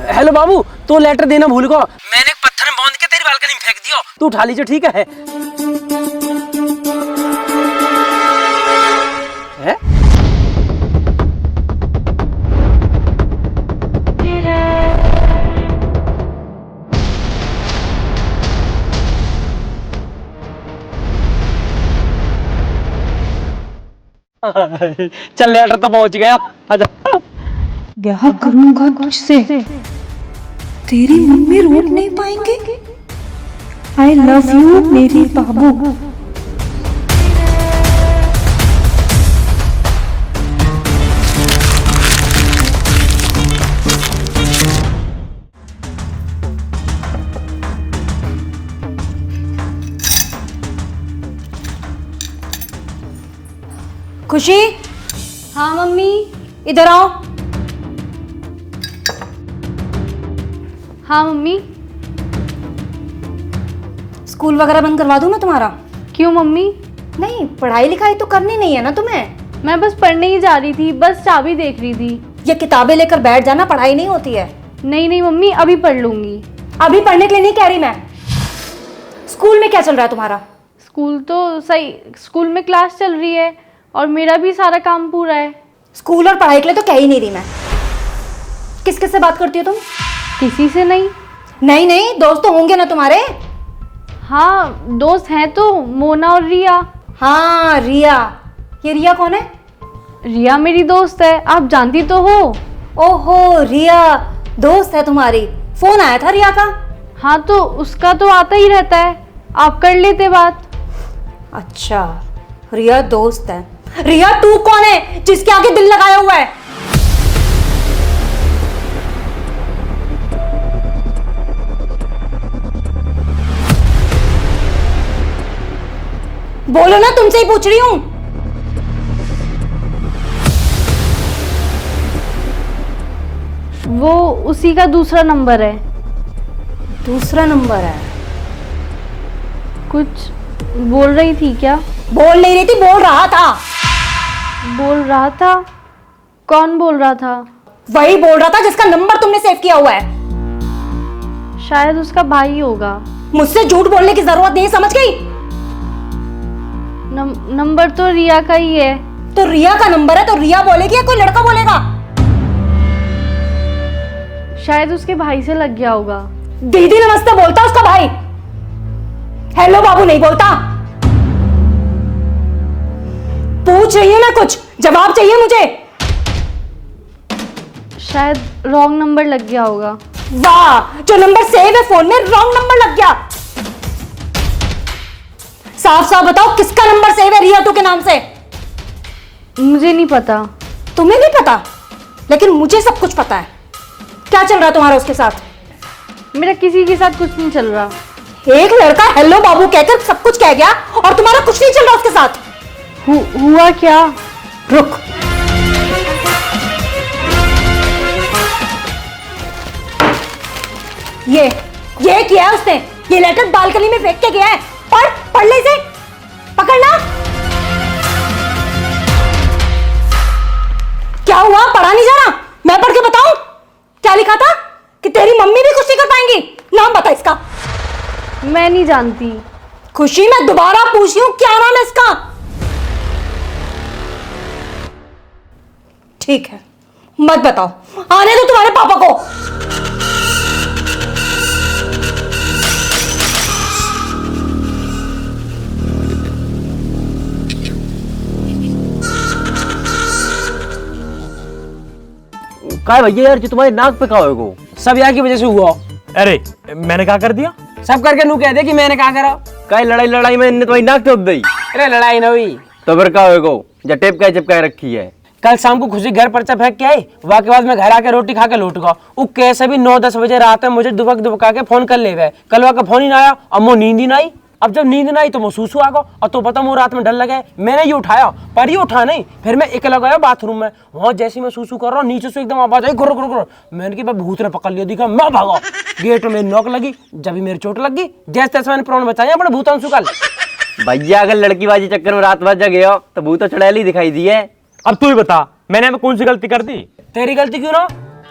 Hello बाबू, तो letter देना भूल गो। मैंने एक पत्थर में बांध के तेरी बालकनी में फेंक दियो, तू उठा लीजिए, ठीक है? चल लेटर तो पहुंच गया, आजा। क्या करूंगा तुझसे, तेरी मम्मी रोक नहीं पाएंगे। आई लव यू मेरी बाबू। खुशी, हाँ मम्मी। इधर आओ। हाँ मम्मी। स्कूल वगैरह बंद करवा दूं मैं तुम्हारा? क्यों मम्मी? नहीं, पढ़ाई लिखाई तो करनी नहीं है ना तुम्हें? मैं बस पढ़ने ही जा रही थी, बस चाबी देख रही थी। ये किताबें लेकर बैठ जाना, पढ़ाई नहीं होती है। नहीं नहीं मम्मी, अभी पढ़ लूंगी। अभी पढ़ने के लिए नहीं कह रही मैं। स्कूल में क्या चल रहा है तुम्हारा? स्कूल तो सही, स्कूल में क्लास चल रही है और मेरा भी सारा काम पूरा है। स्कूल और पढ़ाई के लिए तो कह ही नहीं रही मैं। किस किस से बात करती हो तुम? किसी से नहीं। नहीं नहीं, दोस्त तो होंगे ना तुम्हारे? हाँ दोस्त हैं तो, मोना और रिया। हाँ रिया। ये रिया कौन है? रिया मेरी दोस्त है, आप जानती तो हो। ओहो, रिया दोस्त है तुम्हारी। फोन आया था रिया का? हाँ तो उसका तो आता ही रहता है, आप कर लेते बात। अच्छा, रिया दोस्त है। रिया तू कौन है जिसके आगे दिल लगाया हुआ है? बोलो ना, तुमसे ही पूछ रही हूं। वो उसी का दूसरा नंबर है। दूसरा नंबर है? कुछ बोल रही थी क्या? बोल नहीं रही थी, बोल रहा था। बोल रहा था? कौन बोल रहा था? वही बोल रहा था जिसका नंबर तुमने सेव किया हुआ है। शायद उसका भाई होगा। मुझसे झूठ बोलने की जरूरत नहीं, समझ गई? नंबर तो रिया का ही है। तो रिया का नंबर है तो रिया बोलेगी या कोई लड़का बोलेगा? शायद उसके भाई से लग गया होगा। दीदी नमस्ते बोलता उसका भाई, हेलो बाबू नहीं बोलता। पूछ रही हूं मैं, कुछ जवाब चाहिए मुझे। शायद रॉन्ग नंबर लग गया होगा। वाह, जो नंबर सेव है फोन में रॉन्ग नंबर लग गया। साफ साफ बताओ किसका नंबर सेव है रिया टू के नाम से? मुझे नहीं पता। तुम्हें नहीं पता? लेकिन मुझे सब कुछ पता है। क्या चल रहा है तुम्हारा उसके साथ? मेरा किसी के साथ कुछ नहीं चल रहा। एक लड़का हेलो बाबू कहकर सब कुछ कह गया और तुम्हारा कुछ नहीं चल रहा उसके साथ। हुआ क्या? रुक, ये किया है उसने। ये लेटर बालकनी में फेंक के गया है। पढ़ ले इसे, पकड़ना। क्या हुआ, पढ़ा नहीं जा रहा? मैं पढ़ के बताऊं क्या लिखा था? कि तेरी मम्मी भी कुछ नहीं कर पाएंगी। नाम बता इसका। मैं नहीं जानती। खुशी, मैं दोबारा पूछ रही हूं, क्या नाम है इसका? ठीक है, मत बताओ, आने दो तुम्हारे पापा को। काय भैया यार, जो तुम्हारे नाक पे का होगा सब यहाँ की वजह से हुआ। अरे मैंने क्या कर दिया? सब करके नू कह दे कि मैंने क्या करा। काय लड़ाई में इनने तुम्हारी नाक टोक दी। अरे लड़ाई ना हुई तो फिर क्या होगा? जब टेप का चिपका रखी है। कल शाम को खुशी घर पर्चा फेंक के आई, वहाँ के बाद मैं घर आके रोटी खा के लौट गया। वो कैसे भी 9-10 बजे रात में मुझे दुबका के फोन कर ले गए। कल वहाँ का फोन ही ना आया, अब वो नींद ही ना आई। अब जब नींद ना आई तो मैं सूसू आ गया, और तो पता वो रात में डर लगे। मैंने ये उठाया पर ये उठा नहीं। फिर मैं अकेला गया बाथरूम में, वहाँ जैसे मैं सूसू कर रहा हूँ नीचे से एकदम आवाज आई गुर गुर गुर। मैंने कहा भूत ने पकड़ लिया, दिखा मैं भागा। गेट में नॉक लगी, जब भी मेरी चोट लगी, जैसे तैसे मैंने प्राण बचाया अपने भूतांशु कल। भैया अगर लड़कीबाजी चक्कर में रात भर जगे हो तो भूत चुड़ैल ही दिखाई दी है। अब तू ही बता, मैंने कौन सी गलती कर दी? तेरी गलती क्यों ना?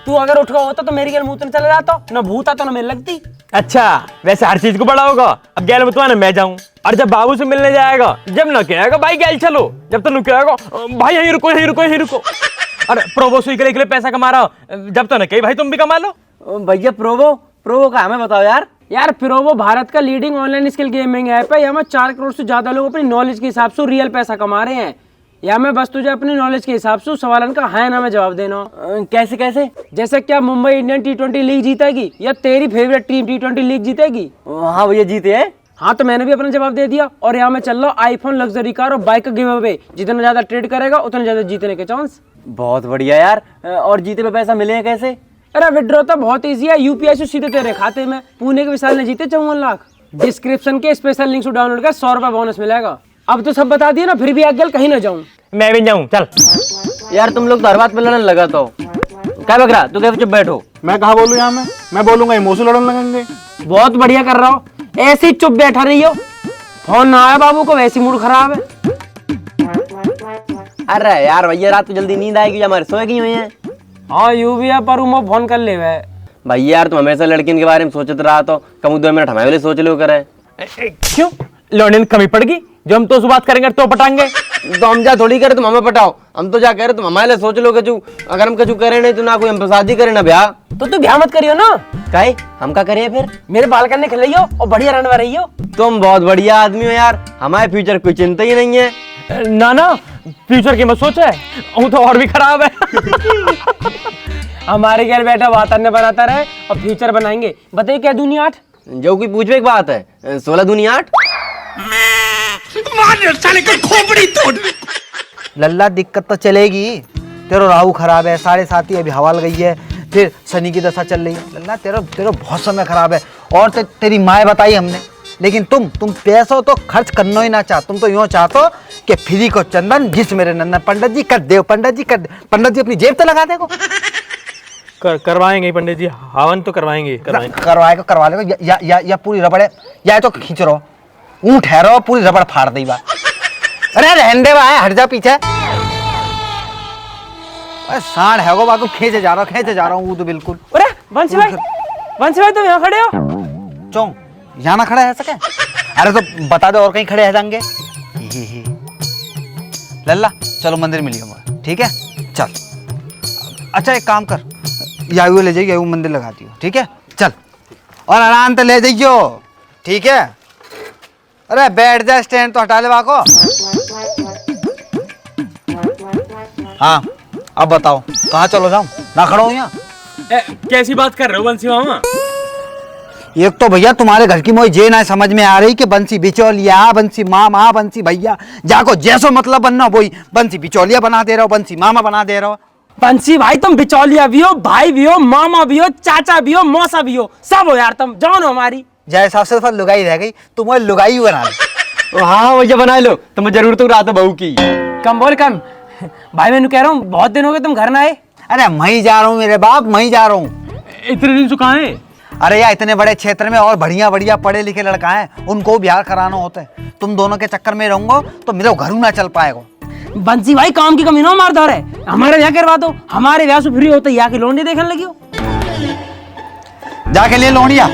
तू अगर उठ गया होता तो मेरी गैल मुंह तो चला जाता, ना भूत आता ना मेरे लगती। अच्छा वैसे हर चीज को बड़ा होगा, अब गैल बतवा ना मैं जाऊं, और जब बाबू से मिलने जाएगा जब ना कहेगा भाई गैल चलो, जब तो कहेगा भाई यहीं रुको यहीं रुको यहीं रुको। अरे प्रोबो सुई के लिए पैसा कमा रहा हो, जब तो ना कही भाई तुम भी कमा लो। भैया प्रोवो का हमें बताओ यार। यार प्रोवो भारत का leading online skill gaming app है। यहाँ में 4 करोड़ से ज्यादा लोग अपनी नॉलेज के हिसाब से रियल पैसा कमा रहे हैं। या मैं बस तुझे अपनी नॉलेज के हिसाब से सवालन का हाँ ना में जवाब देना। कैसे कैसे? जैसे क्या मुंबई इंडियन T20 लीग जीतेगी या तेरी फेवरेट टीम T20 लीग जीतेगी? हाँ भैया जीते हैं। हाँ तो मैंने भी अपना जवाब दे दिया। और यहाँ मैं चल रहा हूँ आईफोन लग्जरी कार और बाइक का गिव अवे। जितना ज्यादा ट्रेड करेगा उतना ज्यादा जीतने के चांस। बहुत बढ़िया यार। और जीते पे पैसा मिले हैं कैसे? अरे विड्रॉ तो बहुत इजी है, यूपीआई से सीधे तेरे खाते में। पुणे के विशाल ने जीते 54 लाख। डिस्क्रिप्शन के स्पेशल लिंक से डाउनलोड कर 100 रुपए बोनस मिलेगा। अब तो सब बता दिया ना, फिर भी आगे कहीं ना जाऊं। मैं भी जाऊं चल। यार तुम लोग तो हर बात पे लड़ने लगा तो क्या बक रहा, तू क्या चुप बैठो। मैं कहा बोलूं यहाँ में, मैं बोलूंगा इमोशन लड़ने लगेंगे। बहुत बढ़िया कर रहा हो, ऐसे ही चुप बैठा रही हो। फोन ना आया बाबू को, वैसी मूड खराब है। अरे यार भैया रात को जल्दी नींद आएगी, हमारे सोए की हुई है। हाँ यू भी है, पर उमो फोन कर ले। भैया यार तुम हमेशा लड़कियों के बारे में सोचते रहा तो कम 2 मिनट हमारे लिए सोच लो करे। क्यों लौंडे में कमी पड़गी? जो हम तो उस बात करेंगे तो पटाएंगे। तो हम जा थोड़ी करे तुम हमें पटाओ, हम तो जा कह रहे तुम हमारे लिए सोच लो कचू। अगर हम कचू करे नहीं तो ना कोई हम शादी करे ना ब्याह। तो तू ब्याह मत करियो ना। काहे हम क्या करिए फिर? मेरे बाल करने खिलाइयो और बढ़िया रनवा रही हो। तुम बहुत बढ़िया आदमी हो यार, हमारे फ्यूचर कोई चिंता ही नहीं है। ना ना फ्यूचर की मत सोच है, वो तो और भी खराब है। हमारे घर बैठा वातावरण बनाता रहे और फ्यूचर बनाएंगे। बताइए क्या दुनिया 8? जो कोई पूछवे एक बात है, 16 दूनी 8। लल्ला दिक्कत तो चलेगी। तेरा राहु खराब है, 7.5 अभी हवा गई है, फिर शनि की दशा चल रही है। लल्ला तेरा बहुत समय खराब है। और तेरी माँ बताई हमने, लेकिन तुम पैसों तो खर्च करना ही ना चाह। तुम तो यूँ चाहते कि फ्री को चंदन घिस मेरे नंदन। पंडित जी कर दे, पंडित जी कर दे। पंडित जी अपनी जेब तो लगा देगो। करवाएंगे पंडित जी, हवन तो करवाएंगे। करवा लेगा या पूरी रबड़े, या तो खींच रहो ऊँट ठहरो पूरी रबड़ फाड़ दी बा। अरे रहने दे भाई, हट जा पीछे। अरे सांड है गो बाको, खींचे जा रहा हूँ वो तो बिल्कुल। अरे वंशी भाई तुम यहाँ खड़े हो? चौं यहाँ ना खड़ा है सके? अरे तो बता दो और कहीं खड़े हैं जाएंगे। लल्ला चलो मंदिर मिलिए, ठीक है चल। अच्छा एक काम कर, यायू ले जाइए, यायू मंदिर लगाती हो, ठीक है चल। और आराम से ले जाइयो, ठीक है। अरे बैठ जा, स्टैंड तो हटा ले बाको। हाँ अब बताओ कहाँ चलो जाऊं, ना खड़ा हूं यहाँ। कैसी बात कर रहे हो बंसी मामा? एक तो भैया तुम्हारे घर की मोई जे ना समझ में आ रही कि बंसी बिचौलिया, बंसी मामा, बंसी भैया, जाको जैसो मतलब बनना वही बंसी बिचौलिया बना दे रहे हो, बंसी मामा बना दे रहे हो। बंसी भाई तुम बिचौलिया भी हो, भाई भी हो, मामा भी हो, चाचा भी हो, मौसा भी हो, सब हो यार तुम। जान हो हमारी जय साहब से लुगाई रह गई, तुम वो लुगाई बना लो। हाँ भैया बना लो, तुम्हें जरूरत तो रात बहू की। कम बोल कम। भाई मैंने कह रहा हूँ बहुत दिन हो गए तुम घर ना आए। अरे मैं जा रहा हूँ मेरे बाप, मैं जा रहा हूँ। इतने दिन से कहाँ है? अरे यार इतने बड़े क्षेत्र में और बढ़िया बढ़िया पढ़े लिखे लड़का है, उनको बिहार कराना होता है। तुम दोनों के चक्कर में रहूंगा तो मेरे घर ना चल पाएगा। बंसी भाई काम की कमी ना मारदार है, हमारे यहाँ करवा दो। हमारे ब्याह से फ्री होते यहाँ की लोंडी देखने लगी हो। जाके लिए लोंडिया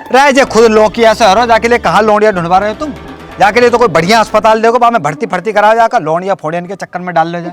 रह जे, खुद लोकिया से हरो जाके लिए कहाँ लोंडिया ढूंढवा रहे हो तुम? जाके लिए तो कोई बढ़िया अस्पताल देखो, बाद में भर्ती करा जाकर लोंडिया फोड़ियन के चक्कर में डाल ले जाए।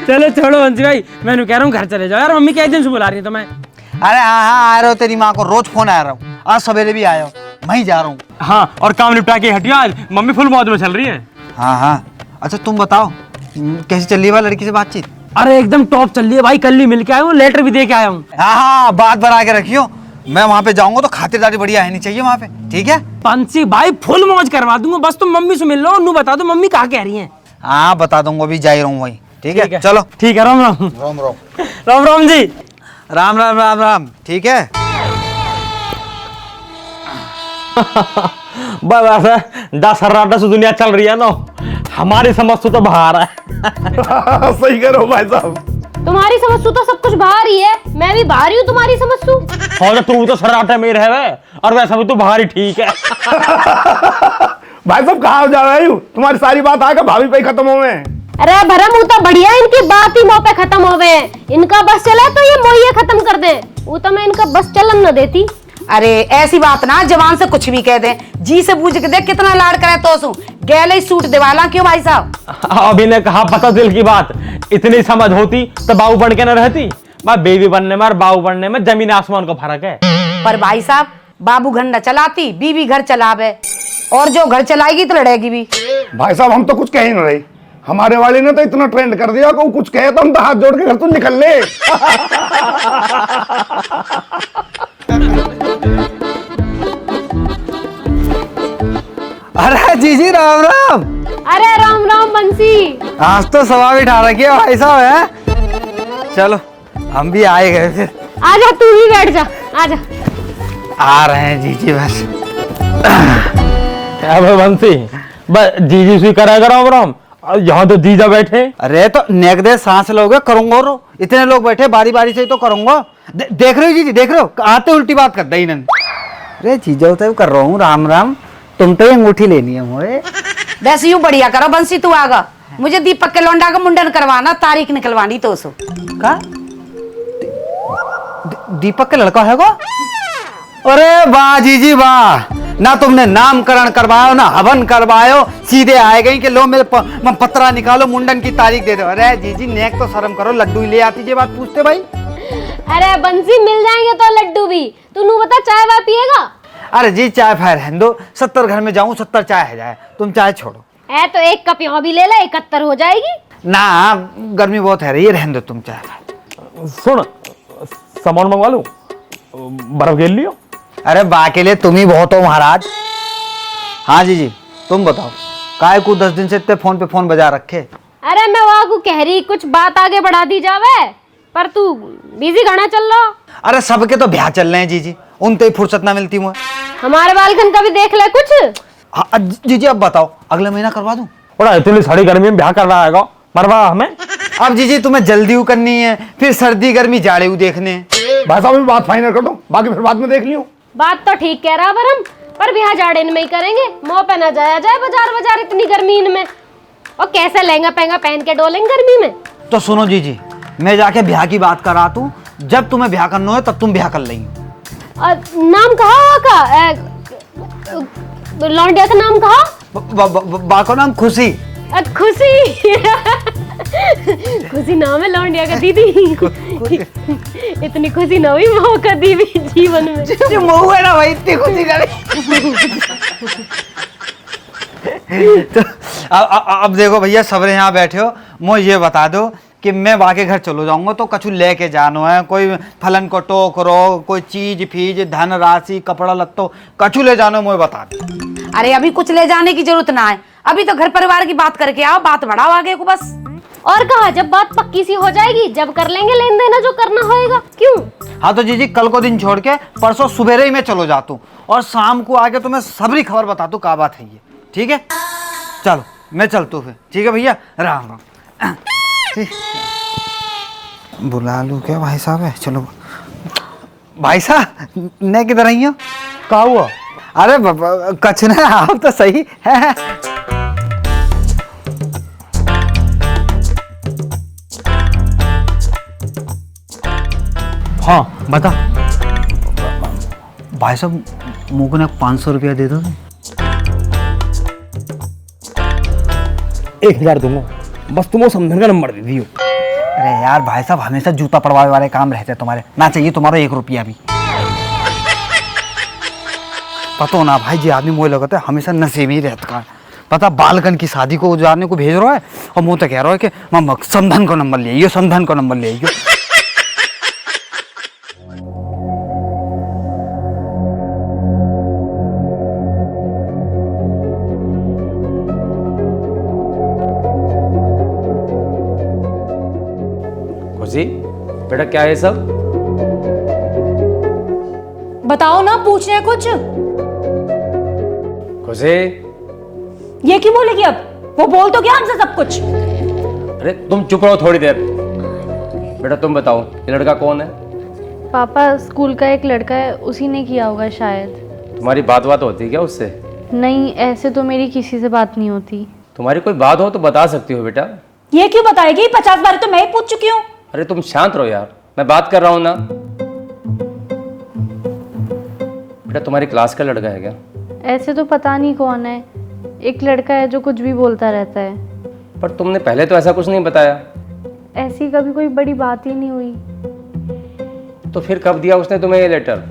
चलो छोड़ो बंसी भाई, मैं कह रहा हूँ घर चले जाओ यार। मम्मी कई दिन से बुला रही है तुम्हें। अरे हाँ आ रहे हो, तेरी माँ को रोज फोन आ रहा हूँ, आज सवेरे भी आया हो, मैं जा रहा हूँ। हाँ और काम निपटा के हटिया, आज मम्मी फुल मौज में चल रही है। हाँ अच्छा तुम बताओ कैसी चल रही है लड़की से बातचीत? अरे एकदम टॉप चल रही है भाई, कल ही मिल के आया हूँ, लेटर भी दे के आया हूँ। हाँ बात बना के रखियो, मैं वहाँ पे जाऊंगा तो खातिरदारी बढ़िया है नहीं चाहिए वहाँ पे, ठीक है? बंसी भाई फुल मौज करवा दूंगा, बस तुम मम्मी से मिल लो, नू बता दो मम्मी कहाँ कह रही है। हाँ बता दूंगा, अभी जा ही रहा हूँ वही, ठीक है चलो। ठीक है, राम राम। राम राम राम राम जी। राम राम राम राम, ठीक है। बस दस हर्राटा से दुनिया चल रही है ना, हमारी समझ तो बाहर है। सही करो भाई साहब। तुम्हारी समझ तो सब कुछ बाहर ही है, मैं भी बाहर ही हूँ तुम्हारी समझ। और तू तो सर्राटे में रहे और वैसा भी तू बाहर ही ठीक है। भाई साहब कहाँ जा रहे हो? तुम्हारी सारी बात आकर भाभी पे खत्म हो में। अरे भरा मुंह तो बढ़िया इनकी बात ही मुंह पे खत्म हो गए। इनका बस चला तो ये मोहिए खत्म कर दे, वो तो मैं इनका बस चलन न देती। अरे ऐसी बात ना जवान से कुछ भी कह दे, जी से पूछ के देख कितना लाड करे तो सू गैले ही सूट दिवाला क्यों भाई साहब। अभी ने कहा पता दिल की बात, इतनी समझ होती तो बाबू बन के न रहती। बेबी बनने में और बाबू बनने में जमीन आसमान का फर्क है। पर भाई साहब बाबू घर न चलाती, बीवी घर चलावे, और जो घर चलाएगी तो लड़ेगी भी। भाई साहब हम तो कुछ कह ही नहीं रही, हमारे वाली ने तो इतना ट्रेंड कर दिया कि वो कुछ कहे तो हम तो हाथ जोड़ के घर तो निकल ले। अरे जीजी राम राम। अरे राम राम बंसी। आज तो सवा बिठा रखी है भाई साहब है। चलो हम भी आए गए फिर। आजा तू भी बैठ जा, आजा। आ रहे हैं जीजी बस। अब बंसी बस जीजी से करेगा राम राम, और यहाँ तो जीजा बैठे। अरे तो नेक दे सांस लोगे करूंगा, रो इतने लोग बैठे बारी बारी से तो करूंगा। देख रहे हो जीजी, देख रहे हो आते उल्टी बात कर दई नन। अरे जीजा तो कर रहा हूँ राम राम, तुम तो ये अंगूठी लेनी है मोए। वैसे यूं बढ़िया करो बंसी, तू आगा, मुझे दीपक के लौंडा का मुंडन करवाना, तारीख निकलवानी तो सो का दीपक के लड़का है को? अरे वाह जीजी वाह, ना तुमने नामकरण करवायो ना हवन करवायो, सीधे आए गई कि लो मेरे पत्रा निकालो मुंडन की तारीख दे दो। अरे जीजी नेक तो शर्म करो, लड्डू ही ले आती ये बात पूछते भाई। अरे बंसी मिल जाएंगे तो लड्डू भी, तू नू बता चाय वाय पिएगा? अरे जी चाय फाय रहने दो, 70 घर में जाऊं 70 चाय है जाए, तुम चाय छोड़ो। है तो एक कप यहाँ भी ले ले, 71 हो जाएगी। ना गर्मी बहुत है रही, रहने दो तुम चाय फाय। सुन सामान मंगवा लूं, बर्फ घेर लियो। अरे बा के लिए तुम ही बहुत हो महाराज। हाँ जी तुम बताओ, काय को 10 दिन से इतने फोन पे फोन बजा रखे। अरे मैं वहाँ को कह रही कुछ बात आगे बढ़ा दी जावे, पर तू बिजी घना चल रहा। अरे सबके तो ब्याह चल रहे हैं जीजी, उनते ही फुर्सत ना मिलती मुझे। हमारे बालकन का भी देख ले कुछ। हाँ जीजी अब बताओ अगले महीना करवा दूं? बड़ा इतनी सारी गर्मी में ब्याह कर रहा है मरवा हमें। अब जीजी तुम्हें जल्दी करनी है, फिर सर्दी गर्मी जाड़े देखने। भाई साहब बात फाइनल कर दो, बाकी फिर बाद में देख लियो। बात तो ठीक कह रहा बरम, पर ब्याह जाड़े में ही करेंगे, मुंह पे ना जाया जाए बाजार इतनी गर्मी में, और कैसे लहंगा पहंगा पहन के डोलेंगे गर्मी में। तो सुनो जीजी, मैं जाके ब्याह की बात करा तू, जब तुम्हें ब्याह करना है तब तुम ब्याह कर लेंगे। नाम कहा का? लौंडिया का नाम कहा? बा को नाम खुशी। खुशी। खुशी नाम है लौंडिया का दीदी। इतनी खुशी ना हुई मौका दी भी जीवन में। जो मऊ है ना भाई इतनी खुशी करे। तो अब देखो भैया सबरे यहाँ बैठे हो, मुझे ये बता दो कि मैं वाके घर चलो जाऊंगा तो कछु लेके जानो है, कोई फलन को टोकरो, कोई चीज फीज धन राशि कपड़ा लत्तो कछु ले जानो, मुझे बता दो। अरे अभी कुछ ले जाने की जरूरत ना है, अभी तो घर परिवार की बात करके आओ, बात बढ़ाओ आगे को बस। और कहा जब बात पक्की सी हो जाएगी जब कर लेंगे लेन देना जो करना होएगा। क्यों? हाँ तो जीजी कल को दिन छोड़ के परसों सुबह ही मैं चलो जाता हूँ, और शाम को आके तुम्हें सबरी खबर बता दूँ क्या बात है ये, ठीक है? चलो मैं चलता हूँ फिर, ठीक है भैया, राम राम। बुला लूँ क्या भाई साहब है? चलो भाई साहब ने किधर आई हो? क्या हुआ? अरे कछ ना, आप तो सही है। हाँ बता। भाई साहब मुझको ना 500 रुपया दे दो। 1000 दूंगा, बस तुम वो समझन का नंबर दे दियो। अरे यार भाई साहब हमेशा जूता पड़वाने वाले काम रहते हैं तुम्हारे, ना चाहिए तुम्हारा 1 रुपया भी। पता ना भाई जी आदमी मुझे लगता है हमेशा नशे ही रहता है। पता बालकन की शादी को जाने को भेज रहा है और मुझे तो कह रहा है कि मामा समधन को नंबर ले आइयो, समधन को नंबर ले आइयो। खुशी बेटा क्या है सब? बताओ ना, पूछ रहे कुछ। खुशी ये क्यों बोलेगी अब? वो बोल तो क्या हमसे सब कुछ। अरे तुम चुप रहो थोड़ी देर। बेटा तुम बताओ ये लड़का कौन है? पापा स्कूल का एक लड़का है, उसी ने किया होगा शायद। तुम्हारी बात होती है क्या उससे? नहीं, ऐसे तो मेरी किसी से बात नहीं होती। तुम्हारी कोई बात हो तो बता सकती हो बेटा, ये क्यों बताएगी? 50 बार तो मैं ही पूछ चुकी हूँ। अरे तुम शांत रहो यार, मैं बात कर रहा हूँ ना। बेटा तुम्हारी क्लास का लड़का है क्या? ऐसे तो पता नहीं कौन है, एक लड़का है जो कुछ भी बोलता रहता है। पर तुमने पहले तो ऐसा कुछ नहीं बताया। ऐसी कभी कोई बड़ी बात ही नहीं हुई। तो फिर कब दिया उसने तुम्हें ये लेटर?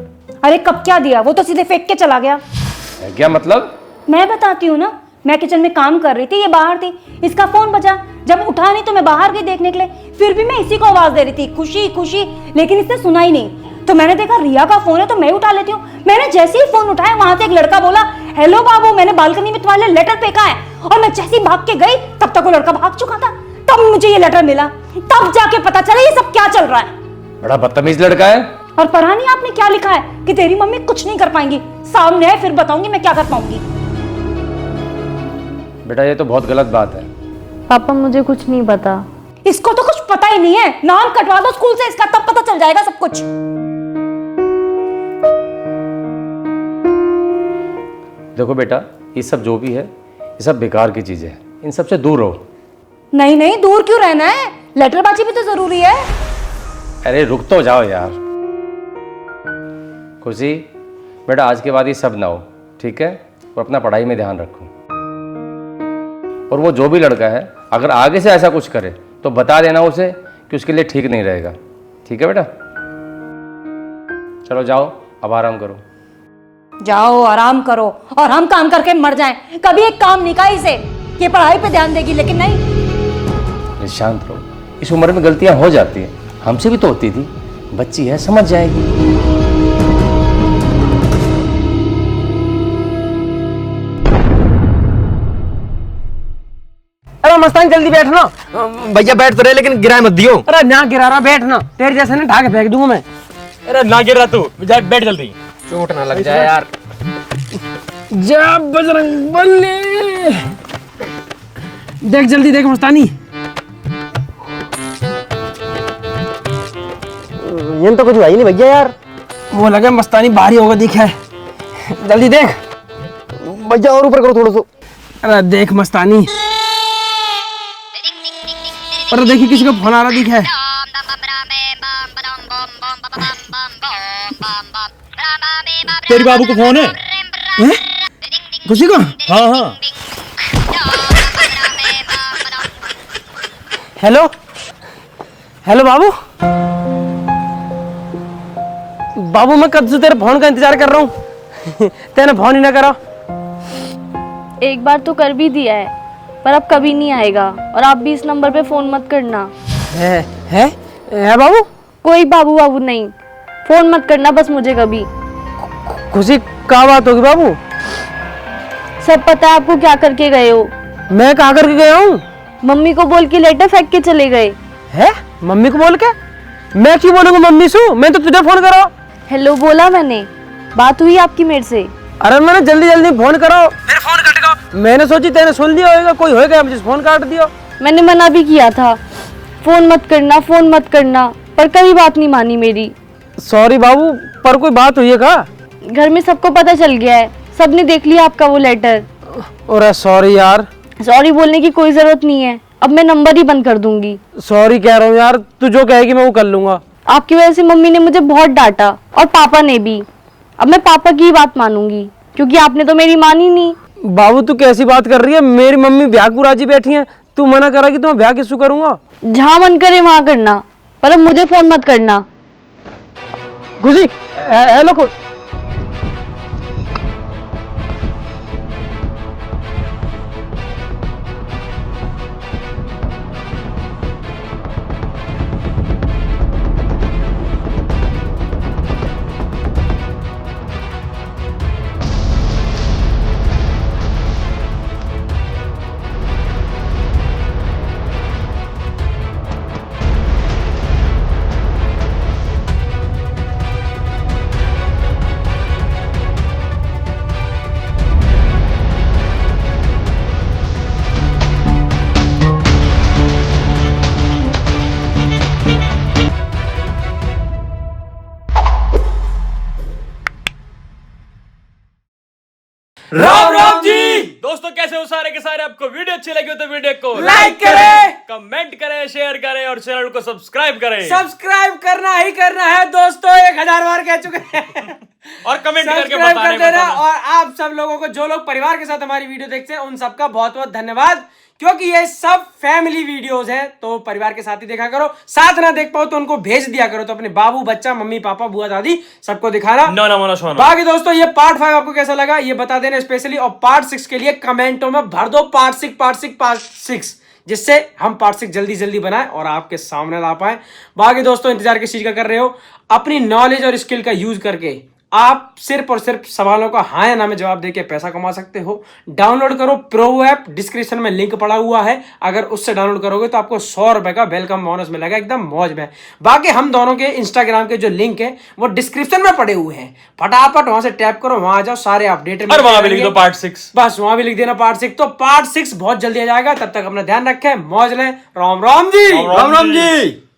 अरे कब क्या दिया, वो तो सीधे फेंक के चला गया। है क्या मतलब? मैं बताती हूँ ना, मैं किचन में काम कर रही थी, ये बाहर थी, इसका फोन बजा, जब उठा नहीं तो मैं बाहर गई देखने के लिए, फिर भी मैं इसी को आवाज दे रही थी, खुशी खुशी, लेकिन इसने सुना ही नहीं। तो मैंने देखा रिया का फोन है तो मैं उठा लेती हूँ। मैंने जैसे ही फोन उठाया वहां से एक लड़का बोला, हेलो बाबू, मैंने बालकनी में तुम्हारे लेटर फेंका है। और मैं जैसे ही भाग के गई तब तक वो लड़का भाग चुका था। तब मुझे ये लेटर मिला, तब जाके पता चला ये सब क्या चल रहा है। बड़ा बदतमीज लड़का है। और पढ़ा नहीं आपने क्या लिखा है कि तेरी मम्मी कुछ नहीं कर पाएंगी, सामने है फिर बताऊंगी मैं क्या कर पाऊंगी। बेटा ये तो बहुत गलत बात है। पापा मुझे कुछ नहीं पता। इसको तो कुछ पता ही नहीं है, नाम कटवा दो स्कूल से इसका, तब पता चल जाएगा सब कुछ। देखो बेटा, ये सब जो भी है ये सब बेकार की चीजें हैं, इन सब से दूर रहो। नहीं नहीं, दूर क्यों रहना है, लेटरबाजी भी तो जरूरी है। अरे रुक तो जाओ यार। खुशी बेटा, आज के बाद ये सब ना हो, ठीक है? और अपना पढ़ाई में ध्यान रखो। और वो जो भी लड़का है अगर आगे से ऐसा कुछ करे तो बता देना उसे कि उसके लिए ठीक नहीं रहेगा, ठीक है बेटा? चलो जाओ, अब आराम करो। जाओ आराम करो और हम काम करके मर जाएं। कभी एक काम नहीं कहा इसे, ये पढ़ाई पे ध्यान देगी, लेकिन नहीं। शांत रहो, इस उम्र में गलतियां हो जाती हैं, हमसे भी तो होती थी। बच्ची है, समझ जाएगी। अरे मस्तान जल्दी बैठना। भैया बैठ तो रहे लेकिन गिराए मत दियो। अरे ना गिरा रहा, बैठना, तेरे जैसे ना ढाके फेंक दूंगा मैं। अरे ना गिर रहा तू, बैठ जल्दी। चोट ना लग जाए यार। जा बजरंग बली, देख जल्दी देख मस्तानी। ये तो कुछ हुआ ही नहीं भैया यार, वो लगा मस्तानी भारी होगा दिखा है। जल्दी देख भैया, और ऊपर करो थोड़ा सा। अरे देख मस्तानी, अरे देखिए किसी का फोन आ रहा दिखा है। तेरे बाबू को फोन है? खुशी को? हाँ हाँ। हेलो हेलो बाबू। बाबू मैं कब से तेरे फोन का इंतजार कर रहा हूँ, तेने फोन ही ना करा। एक बार तो कर भी दिया है, पर अब कभी नहीं आएगा। और आप भी इस नंबर पे फोन मत करना। है बाबू? कोई बाबू बाबू नहीं, फोन मत करना बस मुझे कभी। खुशी क्या बात होगी बाबू? सब पता है आपको क्या करके गए हो। मैं कहाँ करके गया हूँ? मम्मी को बोल के लेटर फेंक के चले गए। है? मम्मी को बोल के? मैं क्यों बोलूंगा मम्मी से? मैं तो तुझे फोन करा। हेलो बोला मैंने, बात हुई आपकी मेरे से? अरे मैंने जल्दी जल्दी फोन करो, फिर फोन कट गया। मैंने सोची तेने सुन लिया होगा, कोई होगा मुझे फोन काट दिया। मैंने मना भी किया था, फोन मत करना फोन मत करना, पर कभी बात नहीं मानी मेरी। सॉरी बाबू, पर कोई बात हुई है क्या? घर में सबको पता चल गया है, सबने देख लिया आपका वो लेटर। अरे सॉरी यार। सॉरी बोलने की कोई जरूरत नहीं है, अब मैं नंबर ही बंद कर दूंगी। सॉरी कह रहा हूँ यार, तू जो कहेगी मैं वो कर लूंगा। आपकी वजह से मम्मी ने मुझे बहुत डांटा और पापा ने भी। अब मैं पापा की ही बात मानूंगी, क्योंकि आपने तो मेरी मानी नहीं। बाबू तू कैसी बात कर रही है? मेरी मम्मी ब्याह को राजी बैठी है, तू मना करा कि तो मैं ब्याह किससे करूंगा? जहाँ मन करे वहां करना, पर अब मुझे फोन मत करना। खुशी हेलो। राम राम जी दोस्तों, कैसे हो सारे के सारे? आपको वीडियो अच्छी लगी हो तो वीडियो को लाइक करें। कमेंट करें, शेयर करें और चैनल को सब्सक्राइब करें। सब्सक्राइब करना ही करना है दोस्तों, 1000 बार कह चुके हैं। और कमेंट करके सब्सक्राइब बताने कर देना। बताना। और आप सब लोगों को, जो लोग परिवार के साथ हमारी वीडियो देखते हैं, उन सबका बहुत बहुत धन्यवाद, क्योंकि ये सब फैमिली वीडियोस हैं, तो परिवार के साथ ही देखा करो। साथ ना देख पाओ तो उनको भेज दिया करो, तो अपने बाबू बच्चा, मम्मी पापा, बुआ दादी सबको दिखाना। नो नो सोनो। बाकी दोस्तों ये पार्ट 5 आपको कैसा लगा ये बता देना स्पेशली, और पार्ट 6 के लिए कमेंटों में भर दो पार्ट 6, जिससे हम पार्ट 6 जल्दी जल्दी बनाएं और आपके सामने ला पाए। बाकी दोस्तों इंतजार किस चीज का कर रहे हो? अपनी नॉलेज और स्किल का यूज करके आप सिर्फ और सिर्फ सवालों का हाँ या ना में जवाब देके पैसा कमा सकते हो। डाउनलोड करो प्रो ऐप, डिस्क्रिप्शन में लिंक पड़ा हुआ है, अगर उससे डाउनलोड करोगे तो आपको 100 रुपए का वेलकम बोनस मिलेगा, एकदम मौज में। बाकी हम दोनों के इंस्टाग्राम के जो लिंक है वो डिस्क्रिप्शन में पड़े हुए हैं, फटाफट वहां से टैप करो, वहां आ जाओ, सारे अपडेट। और वहां भी लिख दो पार्ट 6, बस वहां भी लिख देना पार्ट 6। तो पार्ट 6 बहुत जल्दी आ जाएगा, तब तक अपना ध्यान रखें, मौज लें। राम राम जी। राम राम जी।